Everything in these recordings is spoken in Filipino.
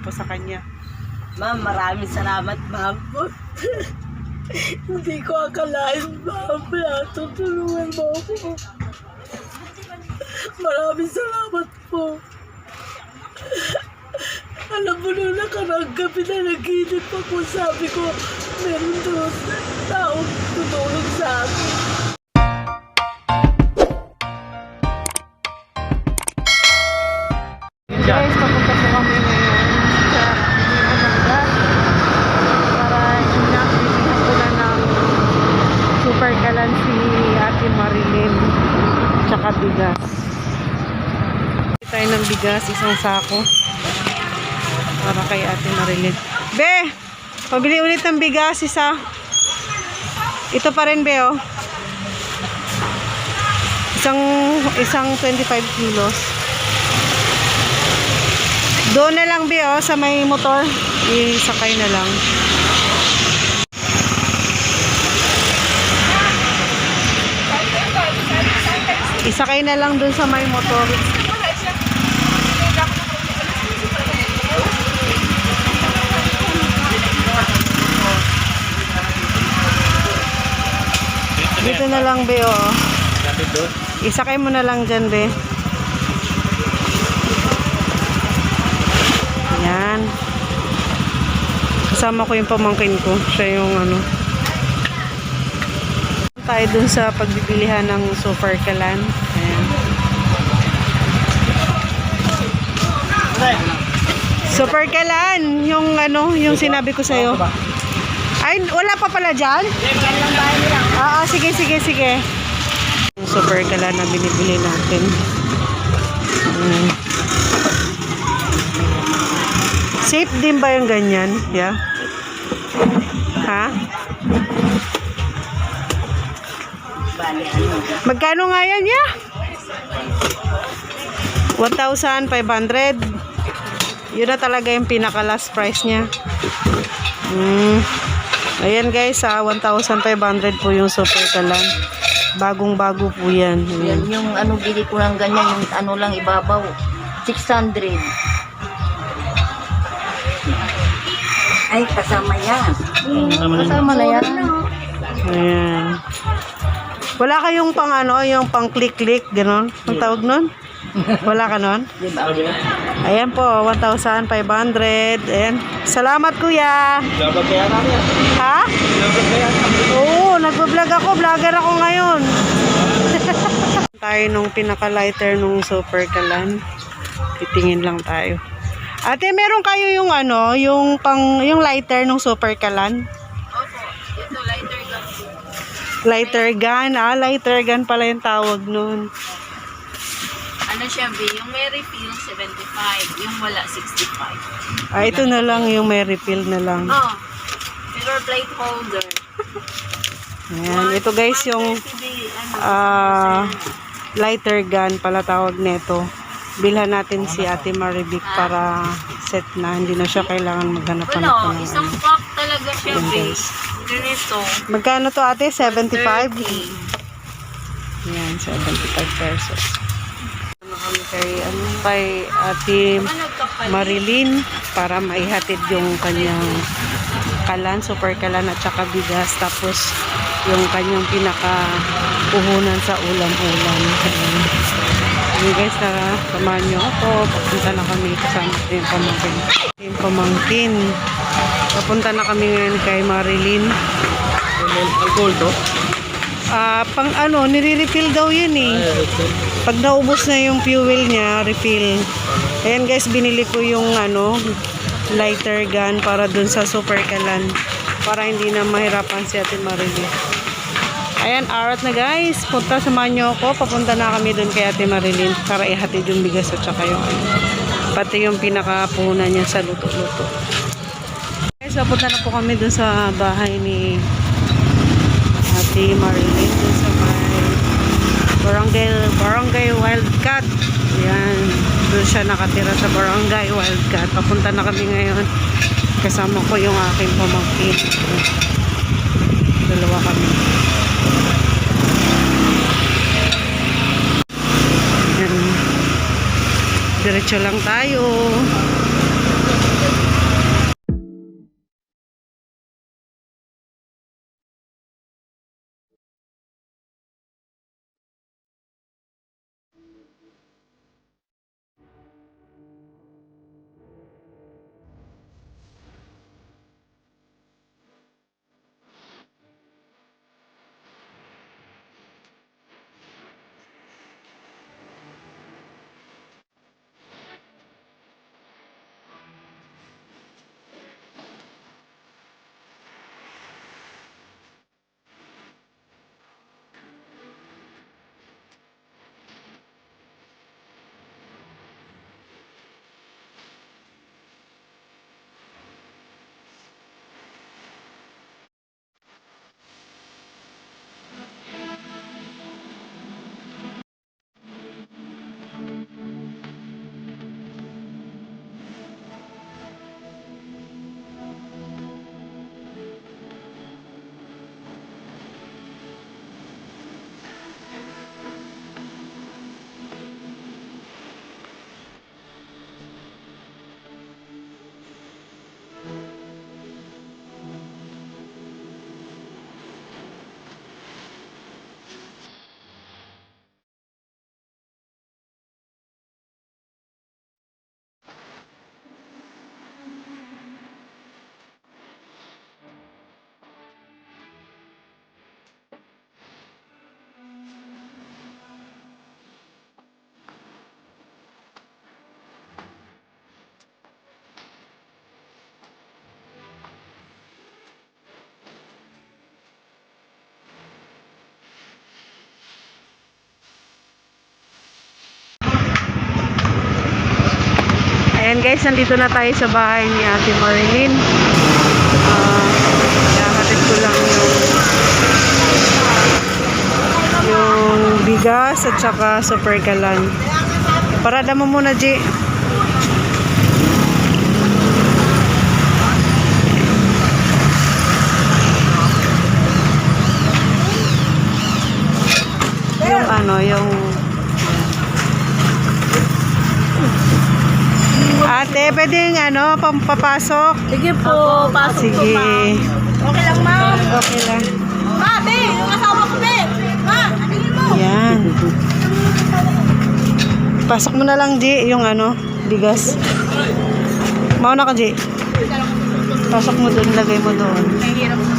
po sa kanya. Ma'am, maraming salamat, ma'am. Hindi ko akalain, ma'am, na tutulungan mo ako. Maraming salamat po. Alam mo nung nakarang gabi na naginip ako, sabi ko, meron doon taong tutulong sa akin. Guys, papunta po kami ngayon sa Ananggas para inabihan ko na ng super kalan si Ate Marilyn tsaka bigas. Bili tayo ng bigas, isang sako para kay Ate Marilyn. Be! Pabili ulit ng bigas, isa. Ito pa rin, Be, oh. Isang 25 kilos. Doon na lang, Be, oh, sa may motor. Isakay na lang. Isakay na lang doon sa may motor. Dito na lang, Be, oh. Isakay mo na lang dyan, Be. Yan. Kasama ko yung pamangkin ko. Siya yung ano. Tayo dun sa pagbibilihan ng super kalan. Ayan. Super kalan. Yung ano, yung sinabi ko sa'yo. Ay, wala pa pala dyan? Sige. Yung super kalan na binibili natin. Safe din ba yung ganyan? Yeah. Ha? Magkano nga yan, ya? 1,500. Yun na talaga yung pinaka last price niya. Ayan guys, 1,500 po yung super kalan. Bagong-bago po yan. Yan yung ano, bili ko ng ganyan, yung ano lang ibabaw. 600. Ay, kasama yan. Kasama na yan. Ayan. Wala kayong pang ano, yung pang click-click, gano'n? Ang tawag nun? Wala ka nun? Ayan po, 1,500. Ayan. Salamat, kuya. Dapat kaya namin. Ha? Oo, nagbablog ako. Vlogger ako ngayon. Tayo nung pinaka-lighter nung super kalan. Titingin lang tayo. Ate, meron kayo yung ano, yung lighter nung super kalan? Opo, ito lighter gun. Lighter gun. Lighter gun pala yung tawag nun. Ano siya, B? Yung may refill, 75. Yung wala, 65. Ito na lang yung may refill na lang. Oh, silver plate holder. Ayan, ito guys yung lighter gun pala tawag nito. Bilhan natin si Ate Marivic para set na. Hindi na siya kailangan maghanap ng Wala, isang pack talaga siya, Ayan, B. guys. Ganito. Magkano to, Ate? 75? 30. Ayan, 75 pesos. Kay Ate Marilyn para maihatid yung kanyang kalan, super kalan at saka bigas, tapos yung kanyang pinaka-puhunan sa ulam-ulam. Ayan guys, samahan nyo ako. Papunta na kami kasama yung pamangkin. Yung pamangkin. Papunta na kami ngayon kay Marilyn. Alcohol to? Pang ano, nire-refill daw yun eh. Pag naubos na yung fuel niya, refill. Ayan guys, binili ko yung ano, lighter gun para dun sa super kalan. Para hindi na mahirapan si Ate Marilyn. Ayan, arat na guys. Punta, samahan nyo ako. Papunta na kami dun kay Ate Marilyn para ihatid yung bigas at saka yung ano. Pati yung pinakapunan niya sa luto-luto. Guys, papunta na po kami dun sa bahay ni Ate Marilyn. Dun sa Barangay Wildcat. Ayan. Doon siya nakatira sa Barangay Wildcat. Papunta na kami ngayon. Kasama ko yung aking pamangkin. Dalawa kami. Ayan. Diretso lang tayo. Ayan guys, nandito na tayo sa bahay ni Ate Marilyn. Hatid ko lang yung bigas at saka super kalan. Parada mo muna, G. Yung ano, yung Ate, pwedeng ano, pampapasok? Sige po, pasok po, Sige. ma'am. Okay lang, ma'am. Okay lang. Ma, be, yung asawa ko, be. Ma, aningin mo. Yan. Pasok mo na lang, G, yung ano, bigas. Mauna ka, G. Pasok mo doon, lagay mo doon. Nahihirap sa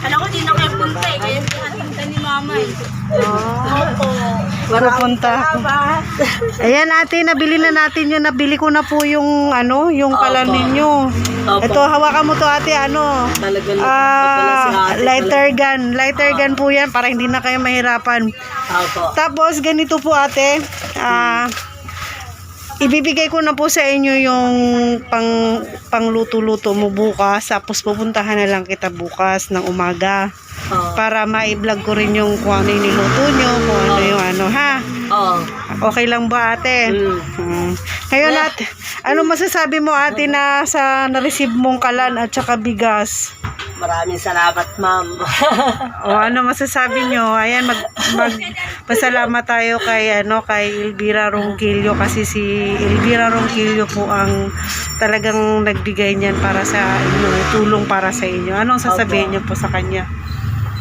Kala ko, di na kayo punta eh. Kaya punta ni mama eh. Opo. Pupunta ako. Ayan ate, nabili na natin yun. Nabili ko na po yung ano, yung kalan ninyo. Ito, hawakan mo to ate, ano. Talagang Lighter gun. Lighter gun po yan para hindi na kayo mahirapan. Opo. Tapos, ganito po ate. Ibibigay ko na po sa inyo yung pangluto-luto mo bukas. Tapos pupuntahan na lang kita bukas ng umaga. Para ma-vlog ko rin yung kung ano yung niluto nyo, kung ano yung ano, ha? Oo. Okay lang ba ate? Ngayon ate, ano masasabi mo ate na sa na-receive mong kalan at saka bigas? Maraming salamat, ma'am. O ano masasabi nyo? Ayan, pasalamat tayo kay Elvira Ronquillo kasi si Elvira Ronquillo po ang talagang nagbigay niyan para sa inyo, tulong para sa inyo. Anong sasabihin niyo po sa kanya?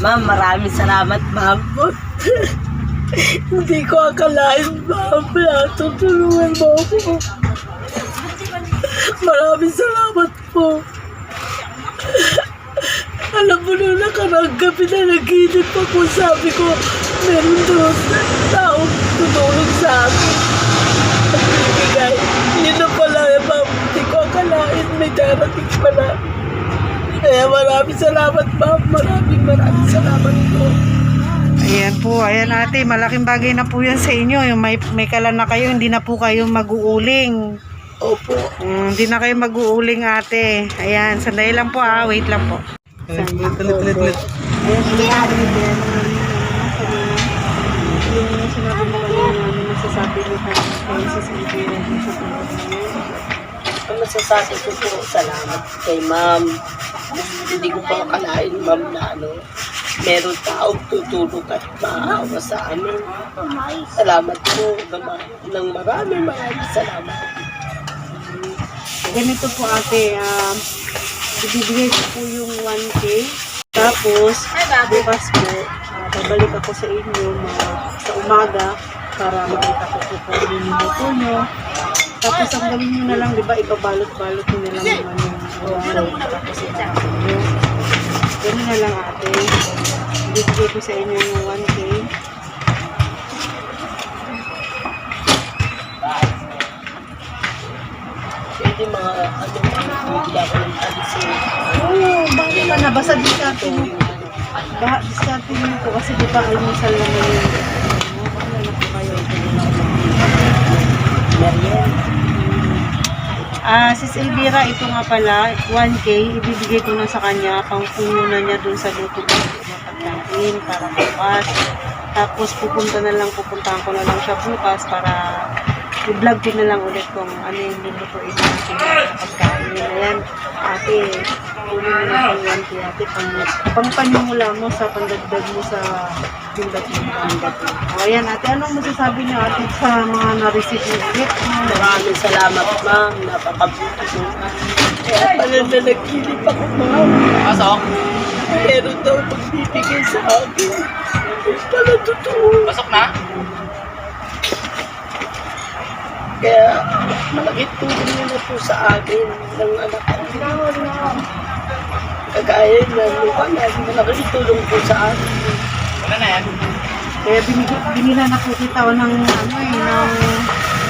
Ma'am, maraming salamat, ma'am. Hindi ko akalain, ma'am, na tutulungan mo ako. Maraming salamat po. Alam mo nung nakarang gabi na naginip ako, sabi ko, meron doon taong tutulong sa akin. At bibigay. Yun na pala, ma'am. Hindi ko akalain, may darating pala. Kaya maraming salamat, ma'am. Maraming salamat po. Ayan po, ayan ate, malaking bagay na po yan sa inyo. Yung may kalan na kayo, hindi na po kayo mag-uuling. Opo. Hindi na kayo mag-uuling ate. Ayan, sandali lang po wait lang po. Lit. Ayan, yung sinabi mo kanina, ano masasabi mo kay Sis Elvira sa tulong mo? Ang masasabi ko po, salamat kay ma'am. Hindi ko pa akalain, ma'am, na meron taong tutulong at maawa sa amin. Salamat po ng maraming salamat. Ganito po ate, ibibigay ko po yung 1K. Tapos, bukas po, babalik ako sa inyo sa umaga para makita ko po kung ano yung luto nyo. Tapos, ang gawin nyo na lang, di ba, ibabalot-balot nyo na lang yung tapos ipapasok nyo. Ganun na lang ate. Ibibigay ko sa inyo yung 1K. Pwede mga hindi ako ng alisin. Oo, bakit ka na? Basta diskarte mo. Diskarte mo po kasi di ba almusal naman yun. Bakit na po kayo? Sis Elvira, ito nga pala, 1K, ibibigay ko na sa kanya, pangpunan niya dun sa luto ng pagkain para bukas. Tapos pupuntahan ko na lang siya bukas para i-vlog ko na lang ulit kung ano yung nilutuin natin sa pagkain. Ayan, ate, kunin mo na yung 1K ate, pangpanimula mo sa pandagdag mo sa bindat mo. Ayan ate, anong masasabi niyo ate sa mga na-receive niyo ulit? Maraming salamat, ma'am. Napakabuti mo. Kaya pala na nagkilip ako, ma'am. Pasok. Meron daw magbibigay sa akin. Pala totoo. Pasok na. Kaya malaking tulong niyo na po sa akin ng anak ko. Kagaya na mukha na malaking tulong po sa akin. Wala na yan. Kaya binila na po kita ng ng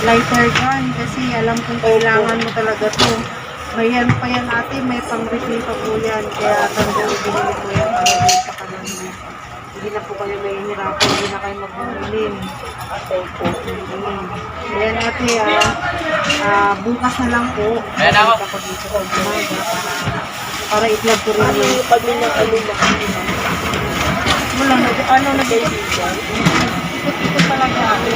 lighter gun kasi alam kong kailangan mo talaga to. May yan pa yan ate, may pang-refill pa po yan. Kaya talagang binili ko yan para din sa kanan mo. Hindi na po kayo mahihirapan, hindi na kayo magbulim. Opo. Ayan ate, bukas na lang po. Ayan ako. Ako dito sa umaga para i-vlog ko rin Ano yung yung kami ng ano na kami na? wala na, ano na din. Ikot-ikot talaga ako.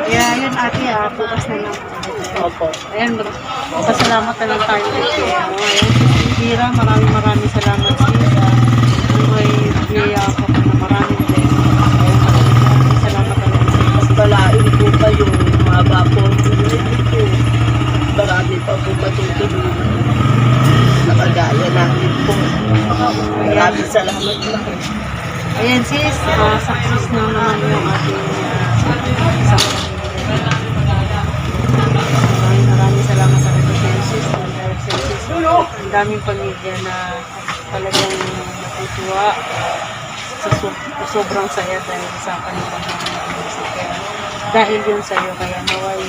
Kaya yun ate, bukas na lang. Opo. Ayan, pasalamat na lang tayo ulit kay ano. Ayan, si Kira, maraming salamat sis. May biyaya ako na maraming blessings. Ayan, maraming salamat na lang sis. Mas balain po kayo, mahaba po ang buhay ko. Marami pa po matutulungan. Nakagaya namin po. Maraming salamat na. Ayan sis, success na naman yung ating isang maraming salamat sa ating sis. Ang daming pamilya na talagang natutuwa sa sobrang saya dahil sa kanilang mga dahil yun sa'yo. Kaya naway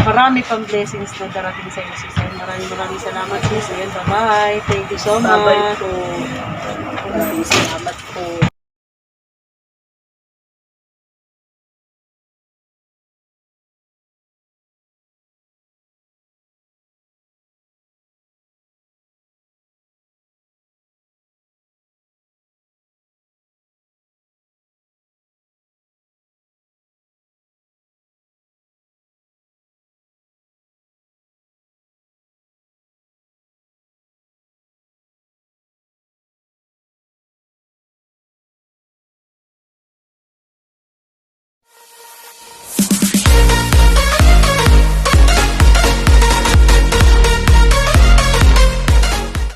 marami pang blessings na darating sa iyo sis. Maraming salamat sis. Ayan, bye-bye. Thank you so much. Babay po. Maraming salamat po.